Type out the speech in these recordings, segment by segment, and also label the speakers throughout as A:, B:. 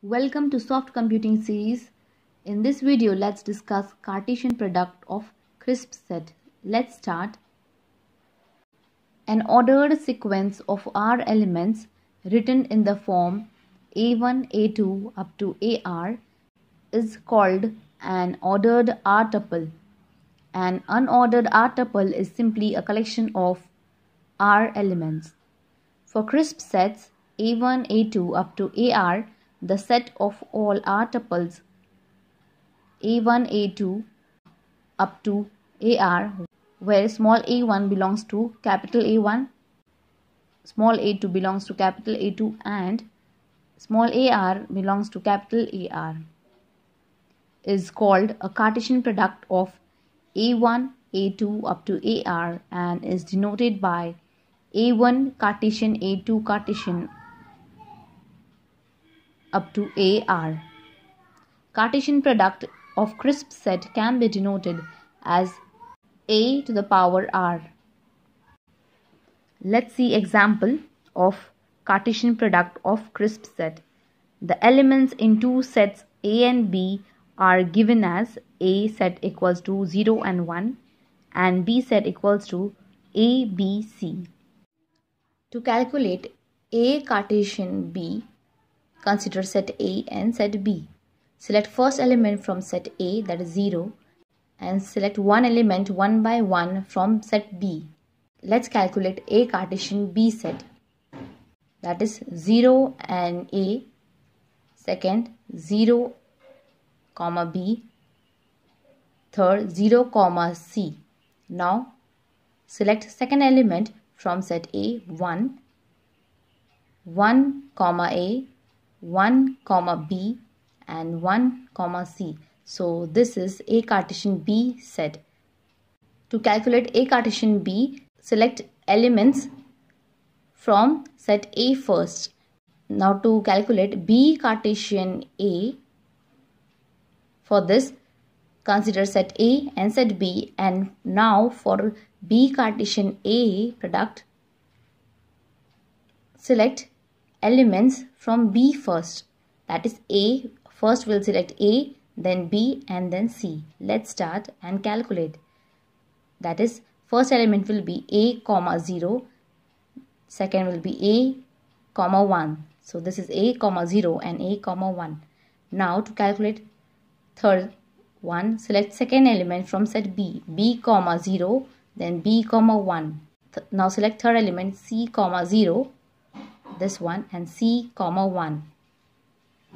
A: Welcome to Soft Computing series. In this video, let's discuss Cartesian product of crisp set. Let's start. An ordered sequence of R elements written in the form A1, A2 up to AR is called an ordered R tuple. An unordered R tuple is simply a collection of R elements. For crisp sets A1, A2 up to AR, the set of all R tuples A1, A2 up to AR, where small a1 belongs to capital A1, small a2 belongs to capital A2 and small ar belongs to capital AR, is called a Cartesian product of A1, A2 up to AR and is denoted by A1 Cartesian, A2 Cartesian up to AR. Cartesian product of crisp set can be denoted as A to the power R. Let's see example of Cartesian product of crisp set. The elements in two sets A and B are given as A set equals to 0 and 1 and B set equals to A, B, C. To calculate A Cartesian B, consider set A and set B. Select first element from set A, that is 0, and select one element one by one from set B. Let's calculate A Cartesian B set. That is 0 and A, second 0, B, third 0, C. Now select second element from set A, 1, A, 1, B and 1, C. So this is A Cartesian B set. To calculate A Cartesian B, select elements from set A first. Now to calculate B Cartesian A, for this consider set A and set B, and now for B Cartesian A product, select elements from B first, that is A. First we'll select A, then B and then C. Let's start and calculate. That is, first element will be A, 0, second will be A, 1. So this is A, 0 and A, 1. Now to calculate third one, select second element from set B, B, 0, then B, 1. Now select third element C, 0, this one, and C, 1.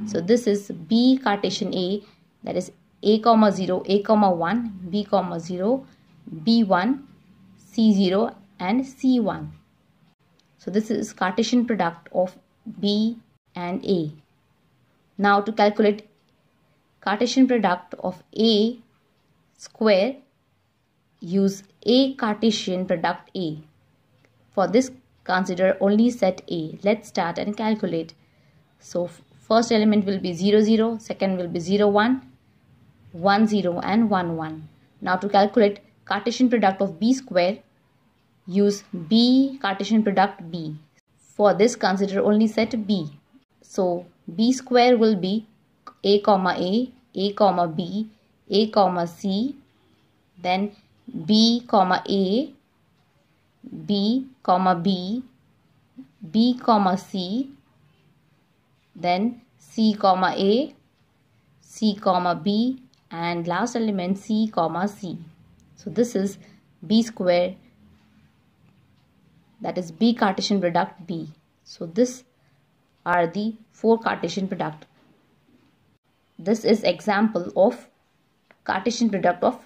A: So this is B Cartesian A, that is A, 0, A, 1, B, 0, B1, C0 and C1. So this is Cartesian product of B and A. Now to calculate Cartesian product of A square, use A Cartesian product A. For this, consider only set A. Let's start and calculate. So first element will be 0, 0, second will be 0, 1, 1, 0 and 1, 1. Now to calculate Cartesian product of B square, use B Cartesian product B. For this, consider only set B. So B square will be A, B, A, C, then B, A, B, B, B, C, then C, A, C, B, and last element C, C. So this is B square, that is B Cartesian product B. So this are the four Cartesian product. This is example of Cartesian product of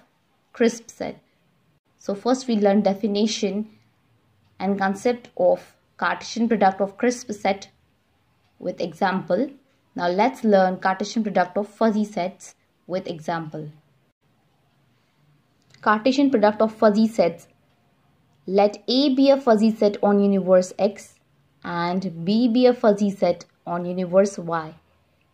A: crisp set. So first we learn definition and concept of Cartesian product of crisp set with example. Now let's learn Cartesian product of fuzzy sets with example. Cartesian product of fuzzy sets. Let A be a fuzzy set on universe X and B be a fuzzy set on universe Y.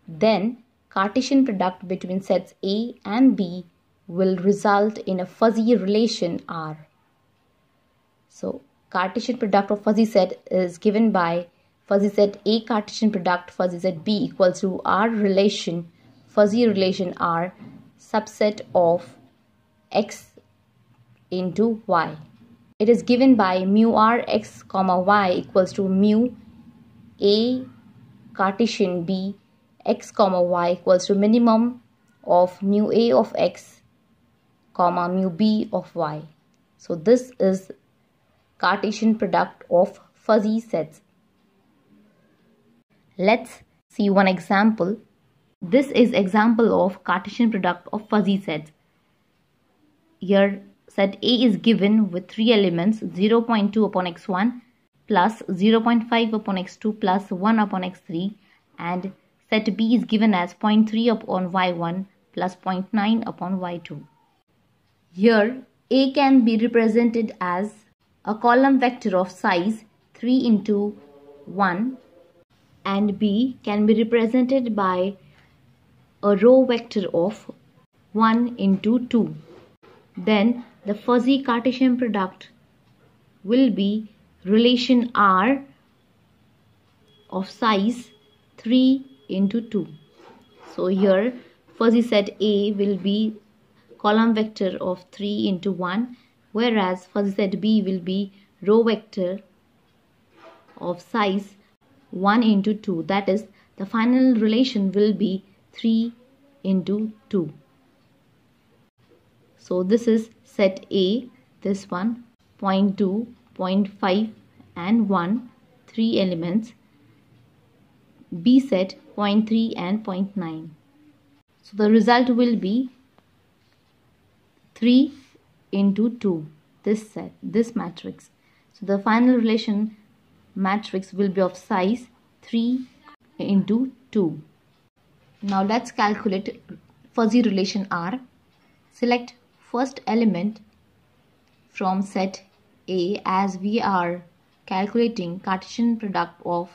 A: Then Cartesian product between sets A and B will result in a fuzzy relation R. So Cartesian product of fuzzy set is given by fuzzy set A Cartesian product fuzzy set B equals to R relation, fuzzy relation R, subset of X into Y. It is given by mu R X comma Y equals to mu A Cartesian B X comma Y equals to minimum of mu A of X comma mu B of Y. So this is Cartesian product of fuzzy sets. Let's see one example. This is example of Cartesian product of fuzzy sets. Here set A is given with 3 elements 0.2 upon x1 plus 0.5 upon x2 plus 1 upon x3, and set B is given as 0.3 upon y1 plus 0.9 upon y2. Here A can be represented as a column vector of size 3 into 1 and B can be represented by a row vector of 1 into 2. Then the fuzzy Cartesian product will be relation R of size 3 into 2. So here fuzzy set A will be column vector of 3 into 1, whereas fuzzy set B will be row vector of size 1 into 2. That is, the final relation will be 3 into 2. So this is set A, this one, 0.2, 0.5 and 1, 3 elements. B set 0.3 and 0.9. So the result will be 3 into 2, this set, this matrix. So the final relation matrix will be of size 3 into 2. Now let's calculate fuzzy relation R. Select first element from set A, as we are calculating Cartesian product of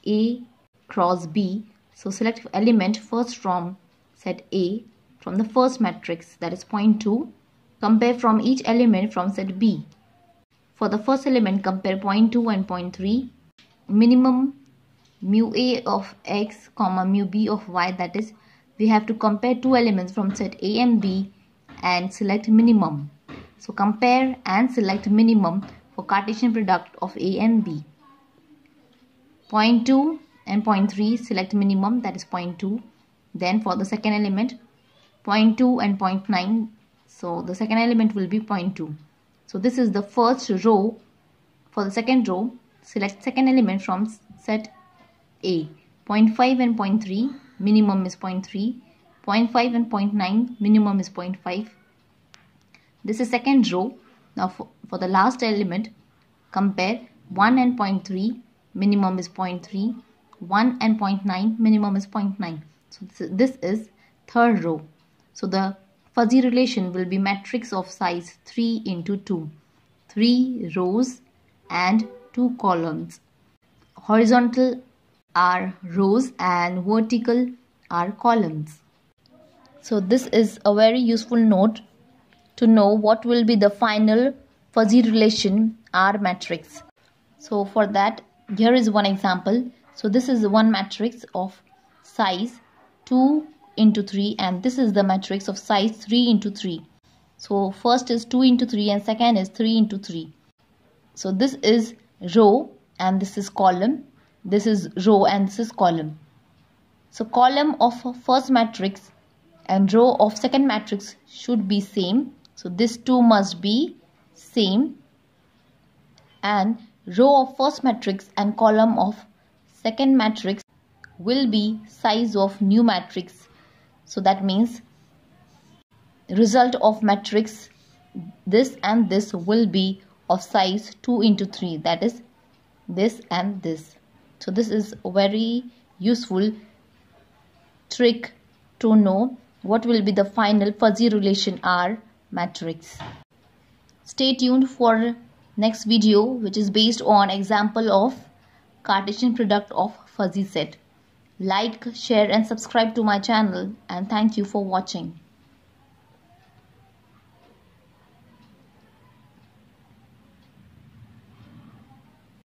A: A cross B. So select element first from set A from the first matrix, that is 0.2. Compare from each element from set B. For the first element, compare 0.2 and 0.3. Minimum mu A of X comma mu B of Y, that is, we have to compare 2 elements from set A and B and select minimum. So compare and select minimum for Cartesian product of A and B. 0.2 and 0.3, select minimum, that is 0.2. Then for the second element, 0.2 and 0.9, so the second element will be 0.2. So this is the first row. For the second row, select second element from set A. 0.5 and 0.3, minimum is 0.3. 0.5 and 0.9, minimum is 0.5. This is second row. Now for the last element, compare 1 and 0.3, minimum is 0.3. 1 and 0.9, minimum is 0.9. So this is third row. So the fuzzy relation will be matrix of size 3 into 2. 3 rows and 2 columns. Horizontal are rows and vertical are columns. So this is a very useful note to know what will be the final fuzzy relation R matrix. So for that, here is one example. So this is one matrix of size 2 into 3 and this is the matrix of size 3 into 3. So first is 2 into 3 and second is 3 into 3. So this is row and this is column. This is row and this is column. So column of first matrix and row of second matrix should be same. So this two must be same, and row of first matrix and column of second matrix will be size of new matrix. So that means result of matrix this and this will be of size 2 into 3, that is this and this. So this is a very useful trick to know what will be the final fuzzy relation R matrix. Stay tuned for next video, which is based on example of Cartesian product of fuzzy set. Like, share and subscribe to my channel, and thank you for watching.